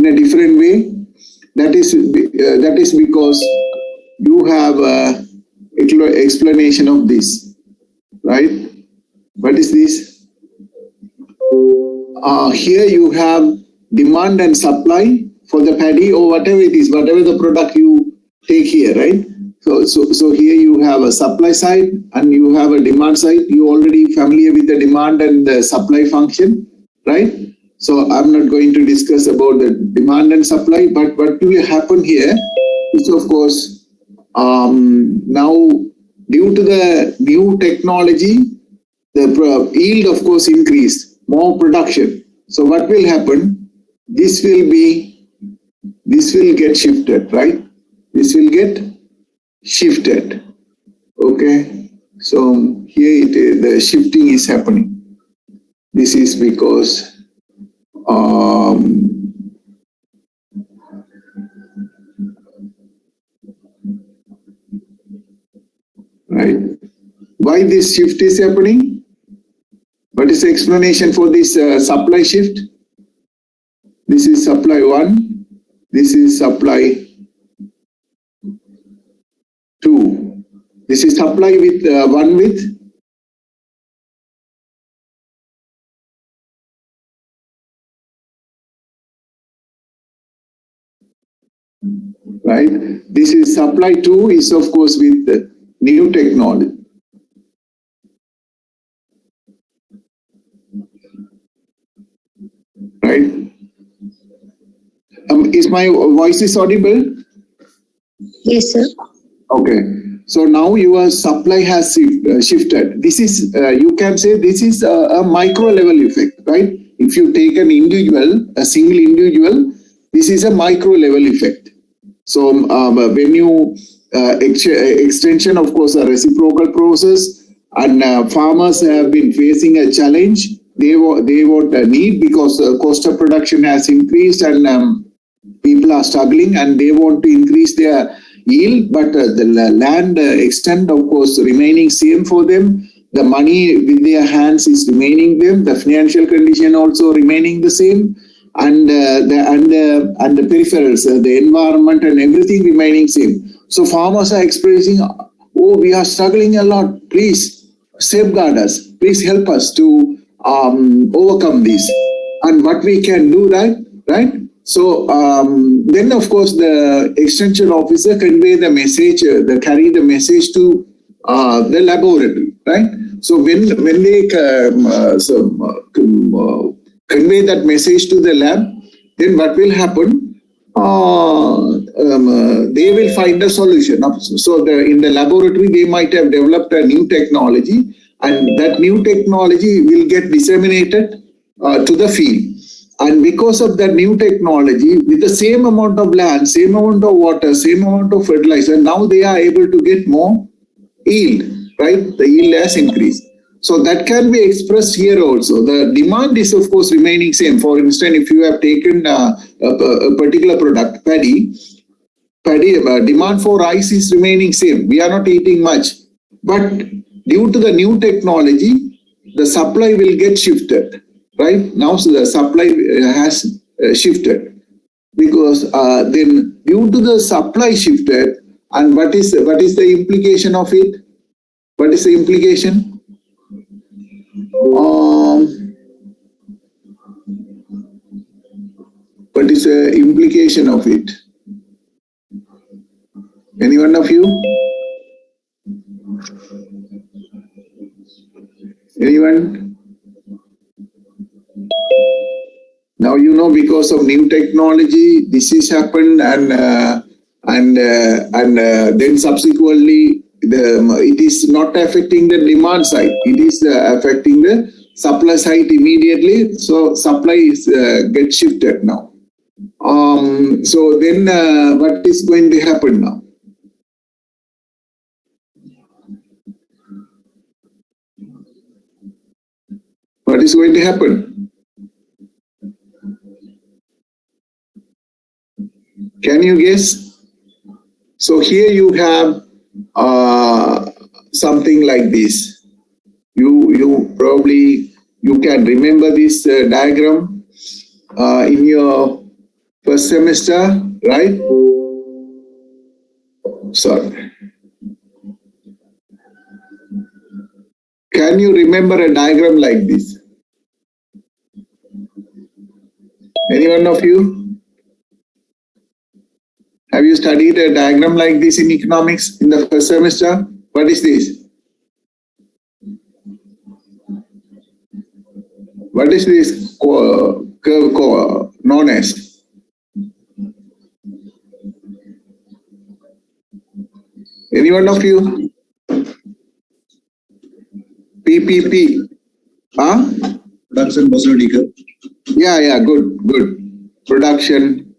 in a different way. That is because you have a explanation of this, right? What is this? Here you have demand and supply for the paddy or whatever it is, whatever the product you take here, right? So here you have a supply side and you have a demand side. You already familiar with the demand and the supply function, right? So I'm not going to discuss about the demand and supply, but what will happen here is, of course, now due to the new technology, the yield, of course, increased, more production. So what will happen? This will get shifted, right? This will get shifted. Okay. So here the shifting is happening. This is because right. Why this shift is happening? What is the explanation for this supply shift? This is supply 1. This is supply 2. This is supply with 1 with right. This is supply 2 is, of course, with the new technology. Right. Is my voice is audible? Yes, sir. Okay. So now your supply has shifted. This is, you can say this is a micro level effect, right? If you take an individual, a single individual, this is a micro level effect. So when you extension, of course, a reciprocal process, and farmers have been facing a challenge. They want a need because the cost of production has increased and people are struggling and they want to increase their yield, but the land extent, of course, remaining same for them. The money with their hands is remaining them. The financial condition also remaining the same, and the peripherals, the environment and everything remaining same. So farmers are expressing, "Oh, we are struggling a lot. Please safeguard us. Please help us to overcome this." And what we can do, right? So then, of course, the extension officer convey the message, carry the message to the laboratory, right? So when they convey that message to the lab, then what will happen? They will find a solution. So in the laboratory, they might have developed a new technology, and that new technology will get disseminated to the field. And because of that new technology, with the same amount of land, same amount of water, same amount of fertilizer, now they are able to get more yield, right? The yield has increased. So that can be expressed here also. The demand is, of course, remaining same. For instance, if you have taken a particular product, paddy, demand for rice is remaining same. We are not eating much. But due to the new technology, the supply will get shifted. Right now, so the supply has shifted because then due to the supply shifted, and what is the implication of it? What is the implication? What is the implication of it? Any one of you? Anyone? Now you know, because of new technology, this has happened, and then subsequently, it is not affecting the demand side. It is affecting the supply side immediately. So supply is get shifted now. So then, what is going to happen now? What is going to happen? Can you guess? So here you have something like this. You probably you can remember this diagram in your First semester, right? Sorry. Can you remember a diagram like this? Any one of you? Have you studied a diagram like this in economics in the first semester? What is this? What is this curve known as? Any one of you? PPP. Huh? Production possibility curve. Yeah, good. Production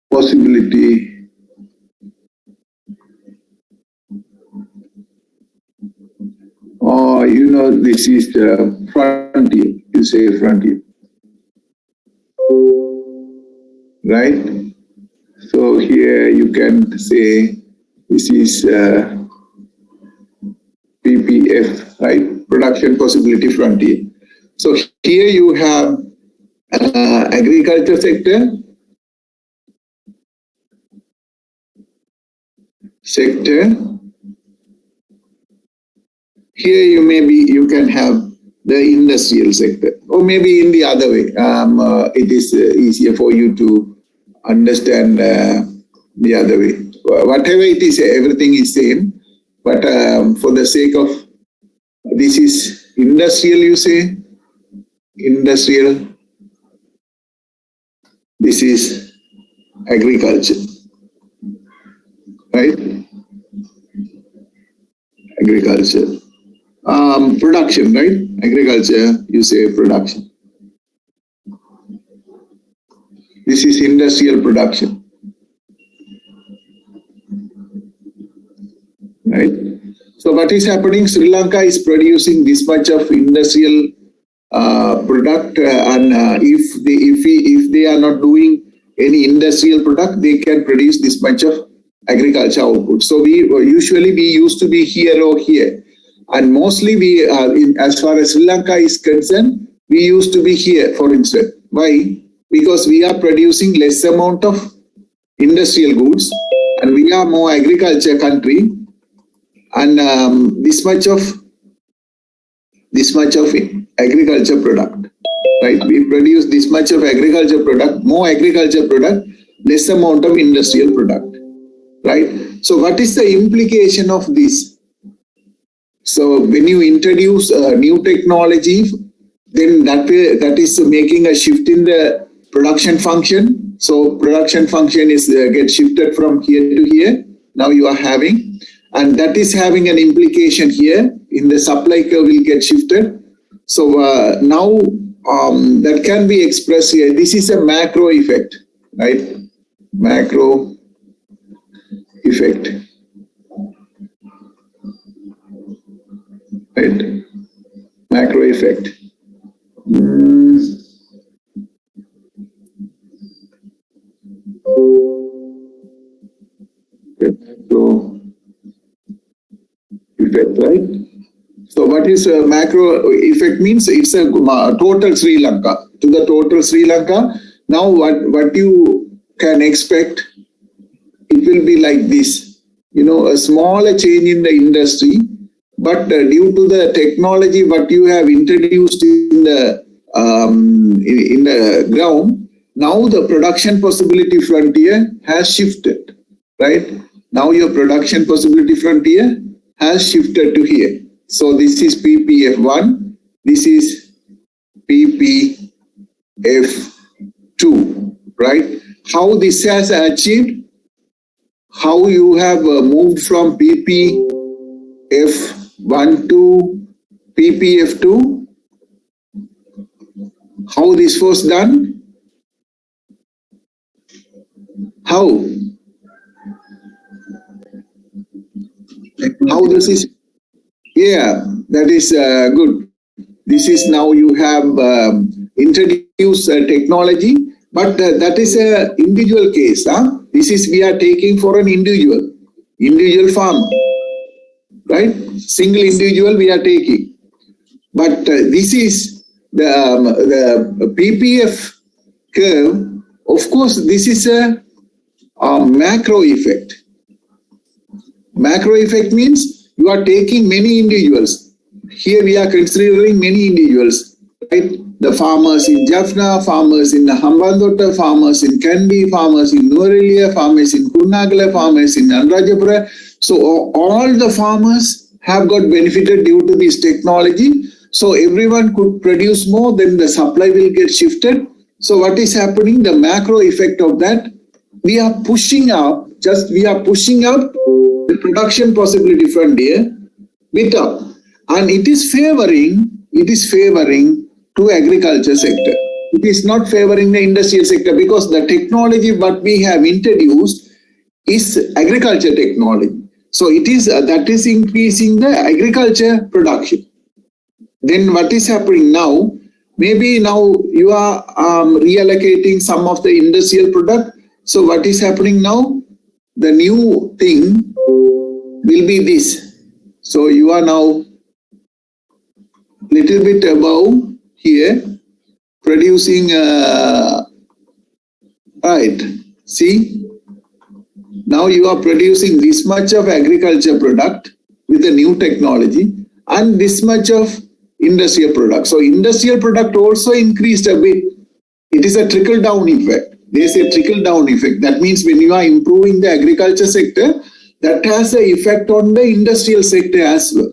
possibility. Oh, this is the frontier. You say frontier. Right? So here you can say this is PPF, right? Production possibility frontier. So here you have agriculture sector. Here you can have the industrial sector, or maybe in the other way. It is easier for you to understand the other way. Whatever it is, everything is same. But for the sake of this is industrial, you say industrial. This is agriculture, right? Agriculture. Production, right? Agriculture, you say production. This is industrial production, right? So what is happening? Sri Lanka is producing this much of industrial product, and if they are not doing any industrial product, they can produce this much of agriculture output. So we used to be here or here. And mostly as far as Sri Lanka is concerned, we used to be here, for instance. Why? Because we are producing less amount of industrial goods and we are more agriculture country, and this much of agriculture product, right? We produce this much of agriculture product, more agriculture product, less amount of industrial product, right? So what is the implication of this? So when you introduce new technology, then that is making a shift in the production function. So production function is get shifted from here to here. Now you are having, and that is having an implication here in the supply curve will get shifted. So now that can be expressed here. This is a macro effect, right? Macro effect. Right? Macro effect. Macro effect, right? So what is a macro effect means? It's a total Sri Lanka. To the total Sri Lanka. Now what you can expect, it will be like this. A smaller change in the industry, but due to the technology what you have introduced in the ground, now the production possibility frontier has shifted, right? Now your production possibility frontier has shifted to here. So this is PPF1, this is PPF2, right? How this has achieved, how you have moved from PPF1 to PPF2, how this was done? How this is? Yeah, that is good. This is now you have introduced technology, but that is a individual case. This is we are taking for an individual farmer, right? Single individual we are taking. But this is the PPF curve. Of course, this is a macro effect. Macro effect means you are taking many individuals. Here we are considering many individuals, right? The farmers in Jaffna, farmers in Hambantota, farmers in Kandy, farmers in Nuwara, farmers in Kurunegala, farmers in Anuradhapura. So all the farmers have got benefited due to this technology. So everyone could produce more, then the supply will get shifted. So what is happening? The macro effect of that, we are pushing up the production possibility frontier bit up, and it is favoring to agriculture sector. It is not favoring the industrial sector because the technology what we have introduced is agriculture technology. So it is that is increasing the agriculture production. Then what is happening now? Maybe now you are reallocating some of the industrial product. So what is happening now? The new thing will be this. So you are now little bit above here producing right. See, now you are producing this much of agriculture product with the new technology and this much of industrial product. So industrial product also increased a bit. It is a trickle down effect. They say trickle down effect. That means when you are improving the agriculture sector, that has an effect on the industrial sector as well,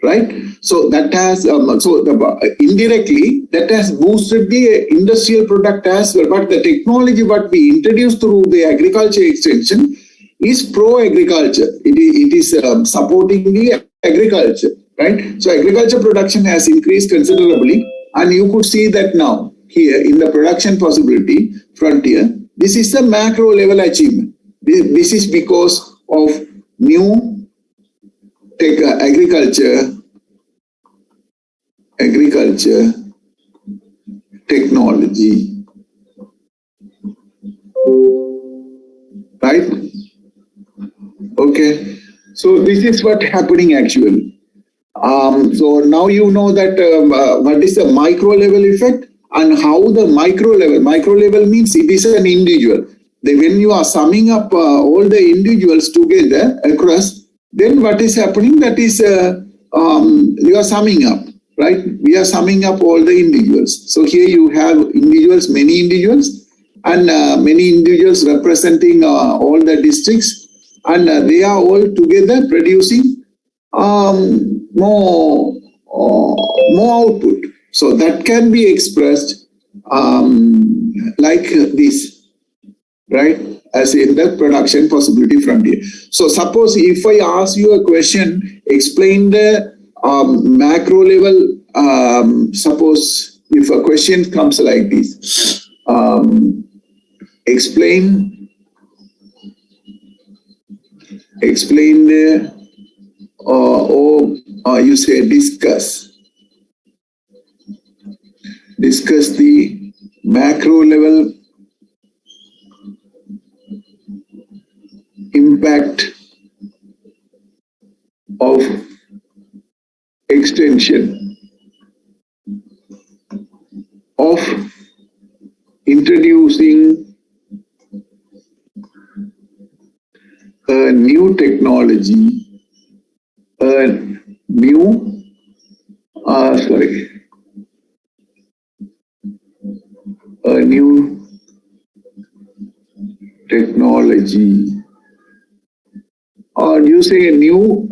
right? So that has indirectly that has boosted the industrial product as well. But the technology what we introduced through the agriculture extension is pro-agriculture. It is supporting the agriculture, right? So agriculture production has increased considerably, and you could see that now here in the production possibility frontier. This is the macro level achievement. This is because of new agriculture technology, right? Okay, so this is what happening actually. So now you know that what is the micro level effect and how the micro level means it is an individual. When you are summing up all the individuals together across, then what is happening? That is you are summing up, right? We are summing up all the individuals. So here you have individuals, many individuals, and many individuals representing all the districts, and they are all together producing more output. So that can be expressed like this, right? As in the production possibility frontier. So suppose if I ask you a question, explain the macro level. Suppose if a question comes like this, explain the or you say discuss the macro level impact of extension of introducing a new technology, a new technology, or using a new,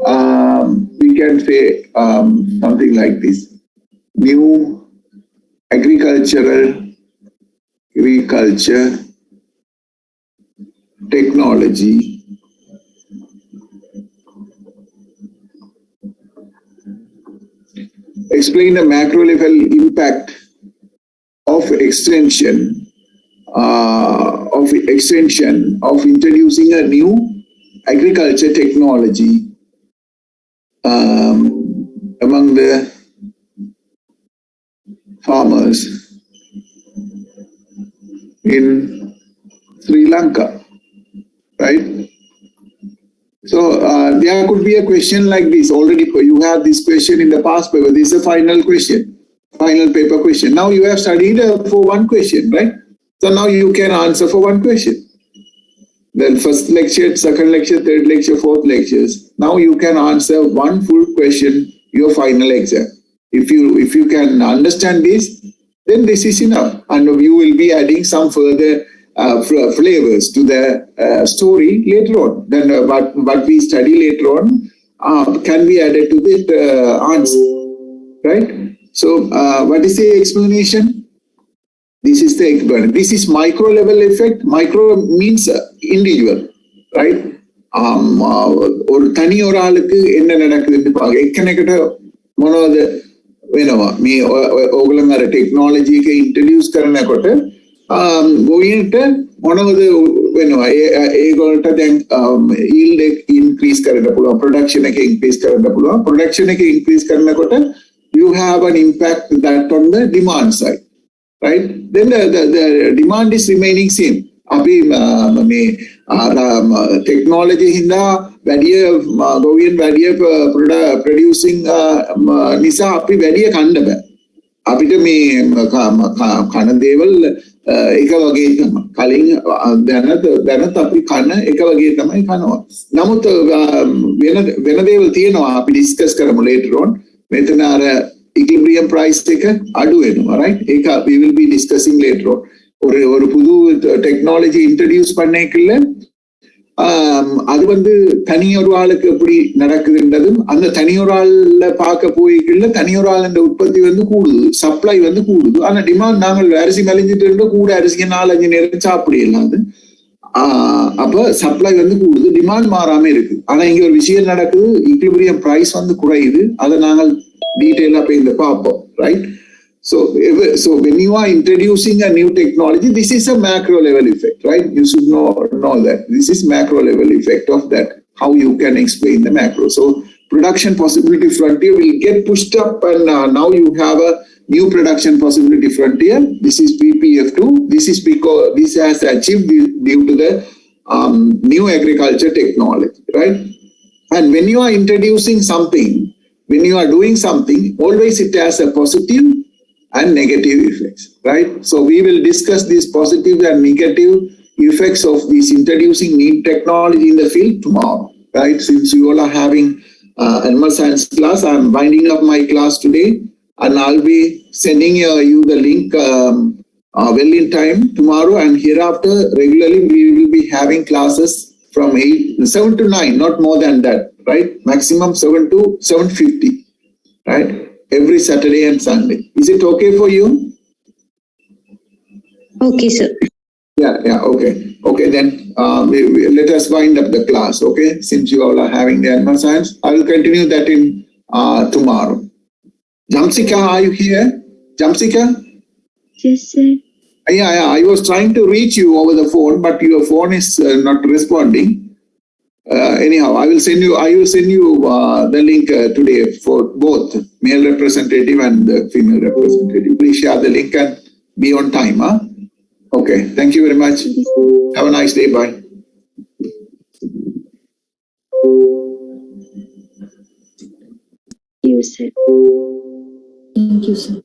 we can say something like this, new agriculture technology explain the macro level impact of extension of introducing a new agriculture technology among the farmers in Sri Lanka, right? So there could be a question like this. Already you have this question in the past paper. This is a final question, final paper question. Now you have studied for one question, right? So now you can answer for one question. Then first lecture, second lecture, third lecture, fourth lectures. Now you can answer one full question, your final exam. If you can understand this, then this is enough, and you will be adding some further flavors to the story later on. Then what we study later on can be added to the answer, right? So what is the explanation? This is the explanation. This is micro level effect. Micro means individual, right? ஒரு தனி ஒரு ஆளுக்கு என்ன நடக்குதுன்னு பாக்க එක්කෙනෙකුට මොනවද වෙනවා මේ ඕගොල්ලන් අර ටෙක්නොලොජි එක ඉන්ට්‍රොඩියුස් කරනකොට ගෝවින්ට මොනවද වෙනවා ඒගොල්ලන්ට දැන් yield එක ඉන්ක්‍රීස් කරන්න පුළුවන් ප්‍රොඩක්ෂන් එක ඉන්ක්‍රීස් කරන්න පුළුවන් ප්‍රොඩක්ෂන් එක ඉන්ක්‍රීස් කරනකොට you have an impact that on the demand side, right? Then the demand is remaining same. අපි මේ ටෙක්නොලොජි හින්දා වැඩිය ගෝවියන් වැඩිය ප්‍රොඩියුසින් නිසා අපි වැඩිය කන්න බෑ. අපිට මේ කන දේවල් එක වගේ තමයි. කලින් දැනත් අපි කන එක වගේ තමයි කනවා. නමුත් වෙන දේවල් තියෙනවා අපි ඩිස්කස් කරමු later on. මෙතන අර equilibrium price එක අඩු වෙනවා, right? ඒක we will be discussing later on. ஒரு புது டெக்னாலஜி இன்ட்ரடியூஸ் பண்ணக்குள்ள அது வந்து தனியொரு ஆளுக்கு எப்படி நடக்குதுன்றதும் அந்த தனியொரு ஆள்ல பார்க்க போய்க்குள்ள தனியொரு ஆள் இந்த உற்பத்தி வந்து கூடுது, சப்ளை வந்து கூடுது. ஆனா டிமாண்ட் நாங்கள் அரிசி மலிஞ்சிட்டு இருந்தோம், கூட அரிசிக்கு 4-5 நேரம் சாப்பிடலாம். அது அப்ப சப்ளை வந்து கூடுது, டிமாண்ட் மாறாம இருக்கு. ஆனா இங்க ஒரு விஷயம் நடக்குது, ஈக்விலிபிரியம் பிரைஸ் வந்து குறையுது. அதை நாங்கள் டீட்டெயிலா போய் இந்த பார்ப்போம், right? So when you are introducing a new technology, this is a macro level effect, right? You should know that this is macro level effect of that. How you can explain the macro? So production possibility frontier will get pushed up, and now you have a new production possibility frontier. This is PPF2. This is because this has achieved due to the new agriculture technology, right? And when you are introducing something, when you are doing something, always it has a positive and negative effects, right? So we will discuss these positive and negative effects of this introducing new technology in the field tomorrow, right? Since you all are having animal science class, I'm winding up my class today, and I'll be sending you the link well in time tomorrow, and hereafter regularly we will be having classes from 7 to 9, not more than that, right? Maximum 7 to 7:50, right? Every Saturday and Sunday. Is it okay for you? Okay, sir. Yeah, okay. Okay, then let us wind up the class, okay? Since you all are having the animal science, I will continue that in tomorrow. Jamsika, are you here? Jamsika? Yes, sir. Yeah, I was trying to reach you over the phone, but your phone is not responding. Anyhow, I will send you the link today for both male representative and the female representative. Please share the link and be on time, huh? Okay, thank you very much. Have a nice day. Bye. You, sir. Thank you, sir.